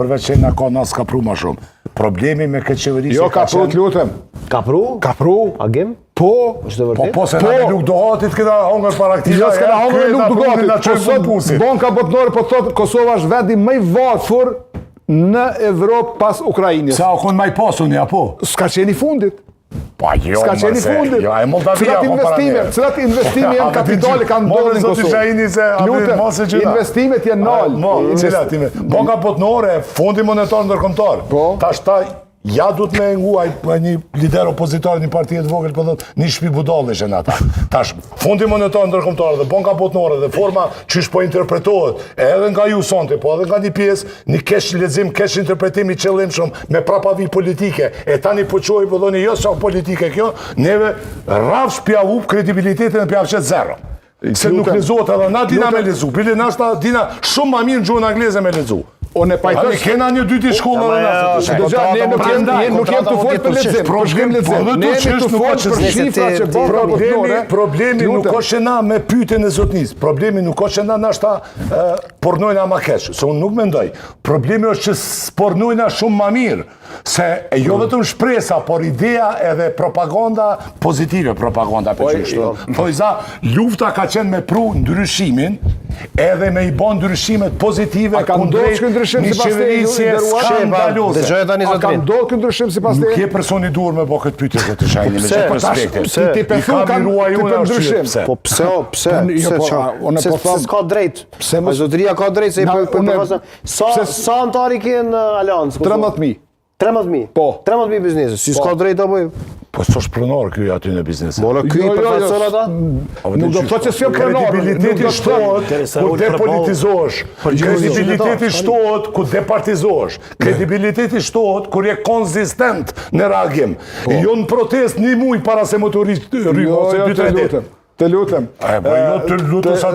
Përveç që na ka nas ka pru ma shumë. Problemi me këtë qeveri Jo, ka pru, të lutem. Ka pru? Ka pru. Agim? Po. Është vërtet? Po, se na me nuk dohatit këta hongër para këtij. Jo, s'kena hongër e nuk dohatit. Po sot Banka Botnore po thotë Kosova është vendi më i varfër në Evropë pas Ukrainës. Sa u konë maj pasuni, apo? S'ka qeni fundit. Pa jo, S'ka qeni fundit. Jo, e Moldavia Cilat investime janë kapitale kanë ndodhur në Kosovë. Investimet janë nol. Banka Botnore, Fondi Monetar Ndërkombëtar. Tash ta ja du të me nguaj një lider opozitar, një partijet vogël, për dhëtë, një shpi budallë ishen ata. Tash, Fondi Monetar Ndërkombëtar dhe Banka Botnore dhe forma qysh po interpretohet, edhe nga ju sonte, po edhe nga një pjesë, një kesh lexim, kesh interpretim i qëllim shumë me prapavi politike. E tani po qoj, po dhoni, jo sa politike kjo, neve rrafsh pja up kredibilitetin e pja fshet zero. Se nuk lezohet edhe na dina me lezu. Bile nashta dina shumë ma mirë në gjuhën angleze me lezu. Unë e pajtoj... kena një dyti shkolla dhe nasë. Ne nuk jem të folë për lexim. Ne jemi të folë për shifra që Banka Botnore... Problemi nuk është na me pyetjen e zotnis. Problemi nuk është na nashta pornojna ma keq. Se unë nuk mendoj. Problemi është që pornojna shumë ma mirë. Se jo vetëm shpresa, por ideja edhe propaganda, pozitive propaganda për qështu. Po iza, lufta ka qenë me pru ndryshimin, edhe me i bon ndryshimet pozitive kundrejt një qeverisje skandalose. A ka ndodhë këtë ndryshim si pas te? Nuk je personi dur me bo këtë pyetje këtë të shajni, me që perspektiv. Ti pëthu kam të për ndryshim. Po pse s'ka drejt? A zotëria ka drejt se i përfasën? Sa antari ke në Aleancë? 13.000. 13.000? Po. 13.000 biznesës, si s'ka drejt apo? Po s'o shpronor kjo aty në bizneset. Mora ky i përfaqëson ata? Nuk do të thotë që s'jo pronor. Kredibiliteti shtohet ku depolitizohesh. Kredibiliteti shtohet ku departizohesh. Kredibiliteti shtohet kur je konzistent në reagim. Jo në protest një muj para se më të rrymë ose 2-3 ditë. Të lutem. Jo të lutem sa